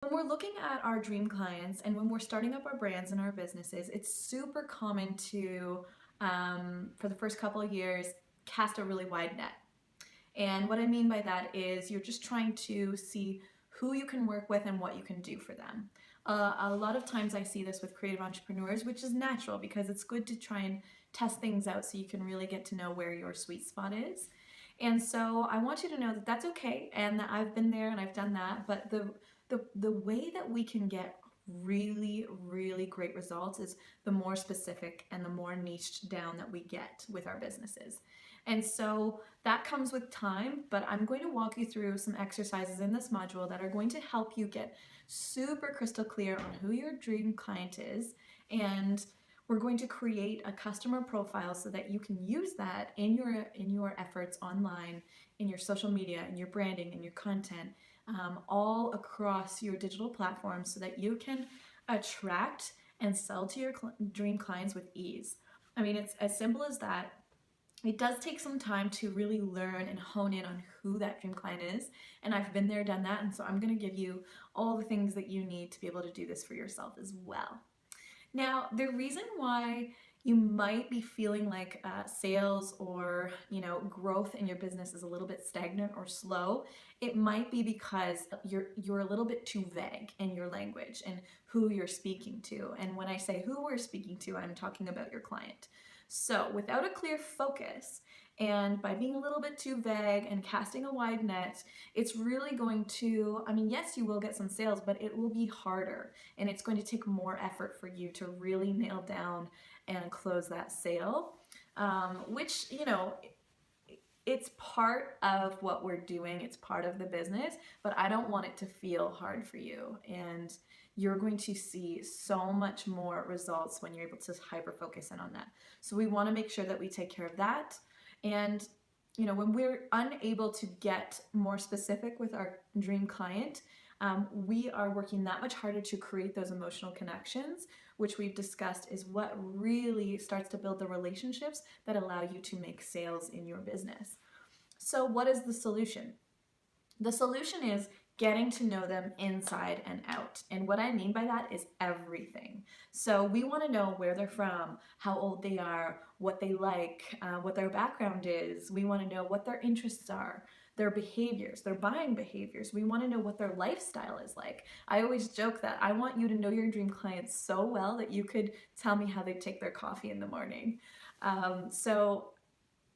When we're looking at our dream clients and when we're starting up our brands and our businesses, it's super common to, for the first couple of years, cast a really wide net. And what I mean by that is you're just trying to see who you can work with and what you can do for them. A lot of times I see this with creative entrepreneurs, which is natural because it's good to try and test things out so you can really get to know where your sweet spot is. And so I want you to know that that's okay and that I've been there and I've done that, but the way that we can get really great results is the more specific and the more niched down that we get with our businesses. And so that comes with time, but I'm going to walk you through some exercises in this module that are going to help you get super crystal clear on who your dream client is, and we're going to create a customer profile so that you can use that in your efforts online, in your social media, in your branding, in your content, all across your digital platforms so that you can attract and sell to your dream clients with ease. I mean, it's as simple as that. It does take some time to really learn and hone in on who that dream client is, and I've been there, done that, and so I'm going to give you all the things that you need to be able to do this for yourself as well. Now, the reason why you might be feeling like sales or growth in your business is a little bit stagnant or slow, it might be because you're a little bit too vague in your language and who you're speaking to. And when I say who we're speaking to, I'm talking about your client. So without a clear focus and by being a little bit too vague and casting a wide net, it's really going to, I mean, yes, you will get some sales, but it will be harder and it's going to take more effort for you to really nail down and close that sale, which, it's part of what we're doing. It's part of the business, but I don't want it to feel hard for you. And you're going to see so much more results when you're able to hyper focus in on that. So we want to make sure that we take care of that. And when we're unable to get more specific with our dream client, we are working that much harder to create those emotional connections, which we've discussed is what really starts to build the relationships that allow you to make sales in your business. So what is the solution? The solution is getting to know them inside and out. And what I mean by that is everything. So we want to know where they're from, how old they are, what they like, what their background is. We want to know what their interests are, their behaviors, their buying behaviors. We want to know what their lifestyle is like. I always joke that I want you to know your dream clients so well that you could tell me how they take their coffee in the morning.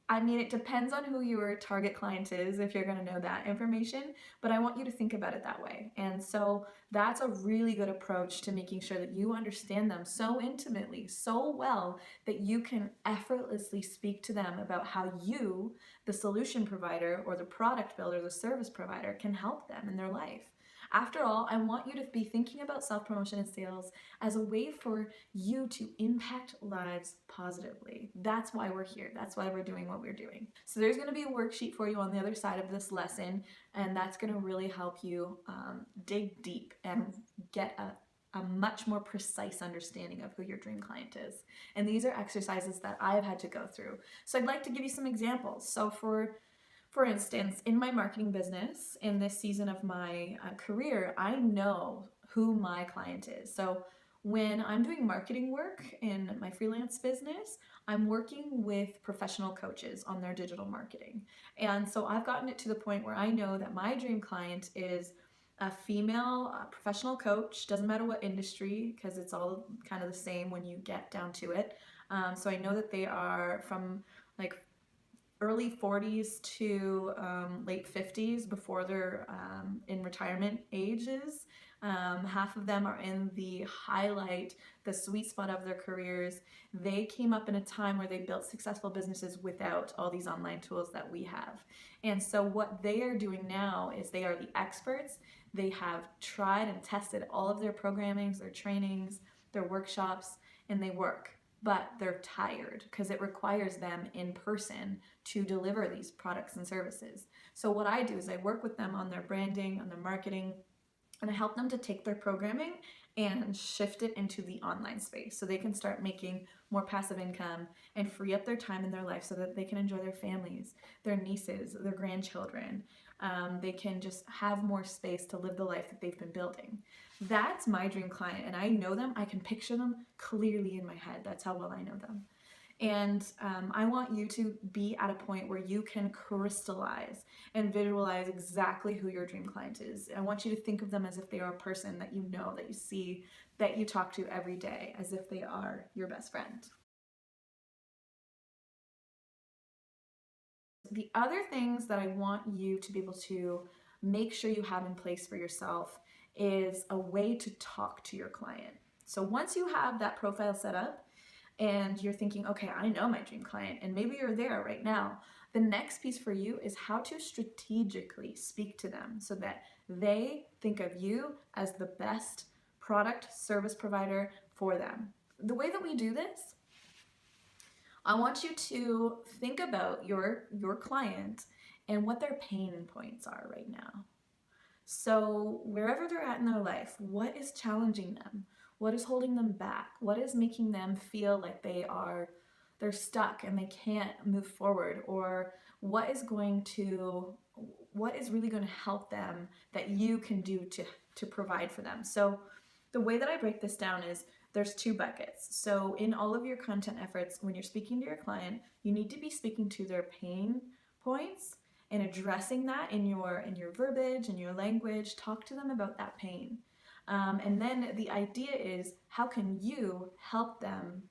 I mean, it depends on who your target client is if you're going to know that information, but I want you to think about it that way. And so that's a really good approach to making sure that you understand them so intimately, so well, that you can effortlessly speak to them about how you, the solution provider or the product builder, the service provider, can help them in their life. After all, I want you to be thinking about self-promotion and sales as a way for you to impact lives positively. That's why we're here. That's why we're doing what we're doing. So there's going to be a worksheet for you on the other side of this lesson, and that's going to really help you dig deep and get a much more precise understanding of who your dream client is. And these are exercises that I've had to go through. So I'd like to give you some examples. So for instance, in my marketing business, in this season of my career, I know who my client is. So when I'm doing marketing work in my freelance business, I'm working with professional coaches on their digital marketing. And so I've gotten it to the point where I know that my dream client is a female professional coach, doesn't matter what industry, because it's all kind of the same when you get down to it. So I know that they are from like early 40s to late 50s before they're in retirement ages. Half of them are in the highlight, the sweet spot of their careers. They came up in a time where they built successful businesses without all these online tools that we have. And so what they are doing now is they are the experts. They have tried and tested all of their programmings, their trainings, their workshops, and they work. But they're tired because it requires them in person to deliver these products and services. So what I do is I work with them on their branding, on their marketing, and I help them to take their programming and shift it into the online space so they can start making more passive income and free up their time in their life so that they can enjoy their families, their nieces, their grandchildren, They can just have more space to live the life that they've been building. That's my dream client, and I know them. I can picture them clearly in my head. That's how well I know them. And I want you to be at a point where you can crystallize and visualize exactly who your dream client is. I want you to think of them as if they are a person that you know, that you see, that you talk to every day, as if they are your best friend. The other things that I want you to be able to make sure you have in place for yourself is a way to talk to your client. So once you have that profile set up and you're thinking, okay, I know my dream client, and maybe you're there right now, the next piece for you is how to strategically speak to them so that they think of you as the best product service provider for them. The way that we do this, I want you to think about your client and what their pain points are right now. So wherever they're at in their life, what is challenging them? What is holding them back? What is making them feel like they're stuck and they can't move forward? Or what is really going to help them that you can do to provide for them? So the way that I break this down is there's two buckets. So in all of your content efforts, when you're speaking to your client, you need to be speaking to their pain points and addressing that in your verbiage and your language. Talk to them about that pain. And then the idea is, how can you help them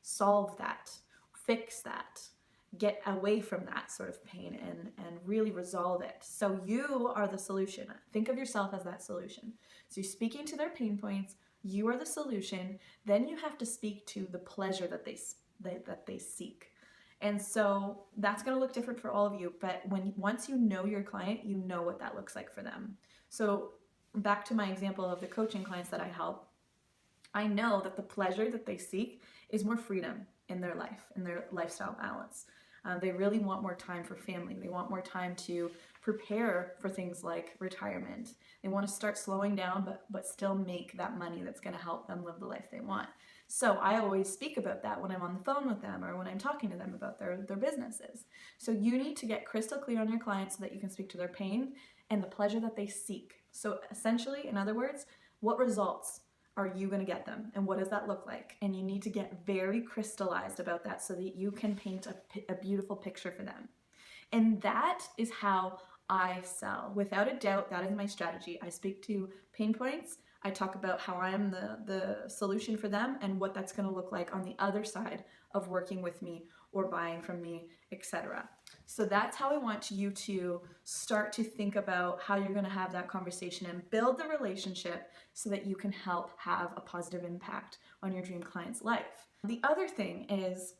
solve that, fix that, get away from that sort of pain and really resolve it? So you are the solution. Think of yourself as that solution. So you're speaking to their pain points, you are the solution, then you have to speak to the pleasure that they seek. And so that's going to look different for all of you, but once you know your client, you know what that looks like for them. So back to my example of the coaching clients that I help, I know that the pleasure that they seek is more freedom in their life, in their lifestyle balance. They really want more time for family. They want more time to prepare for things like retirement. They want to start slowing down, but still make that money that's going to help them live the life they want. So I always speak about that when I'm on the phone with them or when I'm talking to them about their businesses. So you need to get crystal clear on your clients so that you can speak to their pain and the pleasure that they seek. So essentially, in other words, what results are you going to get them, and what does that look like? And you need to get very crystallized about that so that you can paint a beautiful picture for them. And that is how I sell. Without a doubt, that is my strategy. I speak to pain points. I talk about how I am the solution for them and what that's going to look like on the other side of working with me or buying from me, etc. So that's how I want you to start to think about how you're going to have that conversation and build the relationship so that you can help have a positive impact on your dream client's life. The other thing is,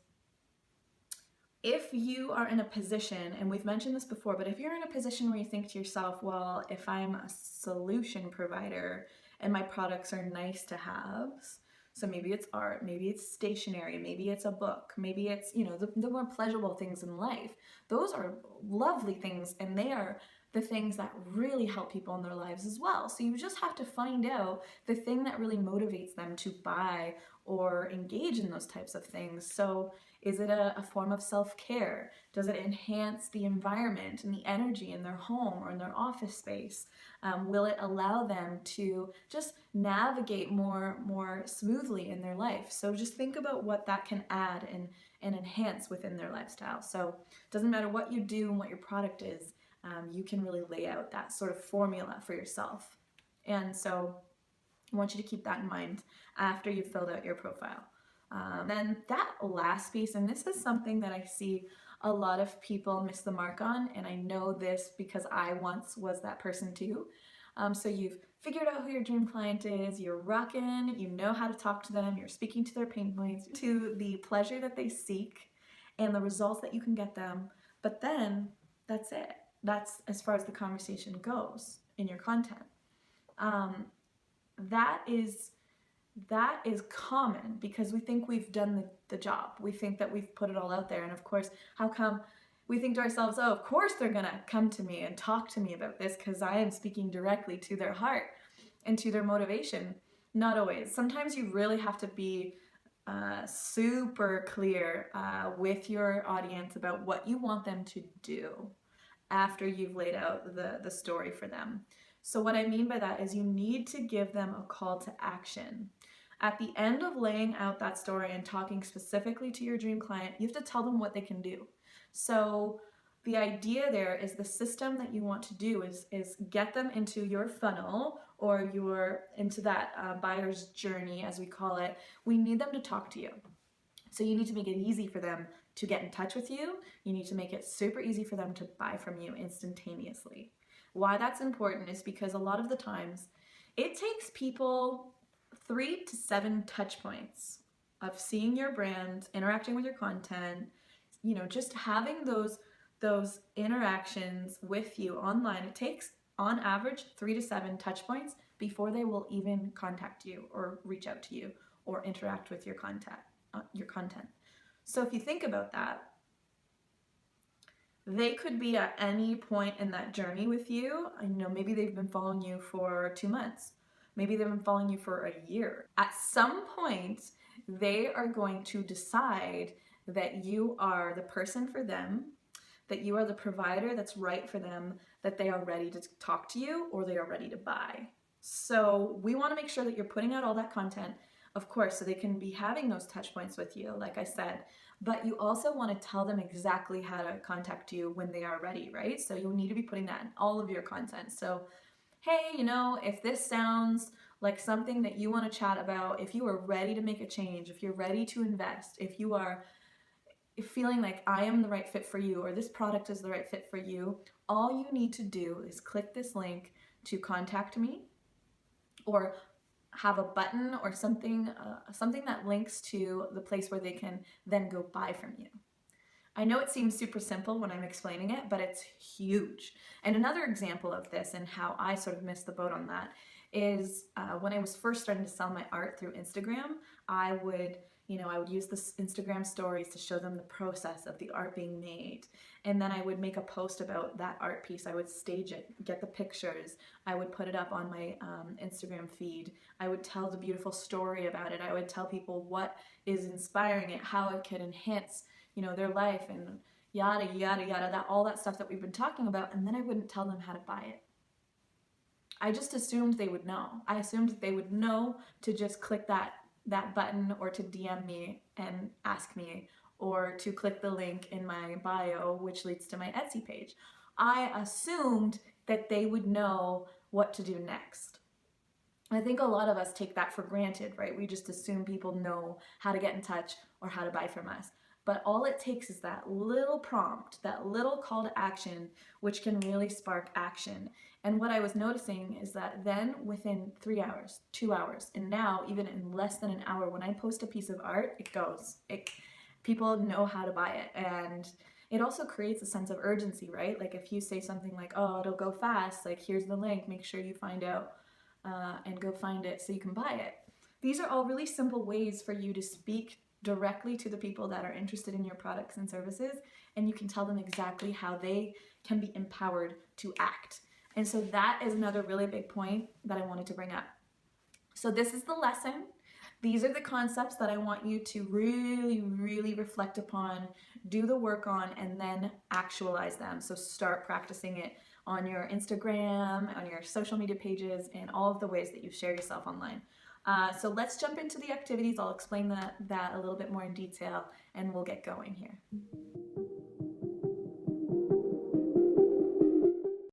if you are in a position, and we've mentioned this before, but if you're in a position where you think to yourself, well, if I'm a solution provider and my products are nice to haves, so maybe it's art, maybe it's stationery, maybe it's a book, maybe it's, the more pleasurable things in life. Those are lovely things, and they are the things that really help people in their lives as well. So you just have to find out the thing that really motivates them to buy or engage in those types of things. So is it a form of self-care? Does it enhance the environment and the energy in their home or in their office space? Will it allow them to just navigate more smoothly in their life? So just think about what that can add and enhance within their lifestyle. So it doesn't matter what you do and what your product is, you can really lay out that sort of formula for yourself. And so I want you to keep that in mind after you've filled out your profile. Then that last piece, and this is something that I see a lot of people miss the mark on, and I know this because I once was that person too. So you've figured out who your dream client is, you're rocking, you know how to talk to them, you're speaking to their pain points, to the pleasure that they seek, and the results that you can get them, but then that's it. That's as far as the conversation goes in your content. That is common because we think we've done the job. We think that we've put it all out there. And of course, how come we think to ourselves, oh, of course they're gonna come to me and talk to me about this because I am speaking directly to their heart and to their motivation. Not always. Sometimes you really have to be super clear with your audience about what you want them to do. after you've laid out the story for them. So what I mean by that is you need to give them a call to action. At the end of laying out that story and talking specifically to your dream client, you have to tell them what they can do. So the idea there is the system that you want to do is get them into your funnel or into that buyer's journey, as we call it. We need them to talk to you. So you need to make it easy for them to get in touch with you. You need to make it super easy for them to buy from you instantaneously. Why that's important is because a lot of the times it takes people 3 to 7 touch points of seeing your brand, interacting with your content, just having those interactions with you online. It takes on average 3 to 7 touch points before they will even contact you or reach out to you or interact with your content. So if you think about that, they could be at any point in that journey with you. Maybe they've been following you for 2 months. Maybe they've been following you for a year. At some point, they are going to decide that you are the person for them, that you are the provider that's right for them, that they are ready to talk to you or they are ready to buy. So we want to make sure that you're putting out all that content, of course, so they can be having those touch points with you, like I said, but you also want to tell them exactly how to contact you when they are ready, right? So you'll need to be putting that in all of your content. So, hey, if this sounds like something that you want to chat about, if you are ready to make a change, if you're ready to invest, if you are feeling like I am the right fit for you or this product is the right fit for you, all you need to do is click this link to contact me or have a button or something that links to the place where they can then go buy from you. I know it seems super simple when I'm explaining it, but it's huge. And another example of this and how I sort of missed the boat on that is when I was first starting to sell my art through Instagram, I would use the Instagram stories to show them the process of the art being made. And then I would make a post about that art piece. I would stage it, get the pictures. I would put it up on my Instagram feed. I would tell the beautiful story about it. I would tell people what is inspiring it, how it could enhance, their life and yada, yada, yada, all that stuff that we've been talking about. And then I wouldn't tell them how to buy it. I just assumed they would know. I assumed that they would know to just click that button or to DM me and ask me or to click the link in my bio, which leads to my Etsy page. I assumed that they would know what to do next. I think a lot of us take that for granted, right? We just assume people know how to get in touch or how to buy from us. But all it takes is that little prompt, that little call to action, which can really spark action. And what I was noticing is that then within 3 hours, 2 hours, and now even in less than an hour, when I post a piece of art, it goes. People know how to buy it. And it also creates a sense of urgency, right? Like if you say something like, oh, it'll go fast, like here's the link, make sure you find out and go find it so you can buy it. These are all really simple ways for you to speak directly to the people that are interested in your products and services, and you can tell them exactly how they can be empowered to act. And so that is another really big point that I wanted to bring up. So this is the lesson. These are the concepts that I want you to really, really reflect upon, do the work on, and then actualize them. So start practicing it on your Instagram, on your social media pages, and all of the ways that you share yourself online. So let's jump into the activities. I'll explain that a little bit more in detail and we'll get going here.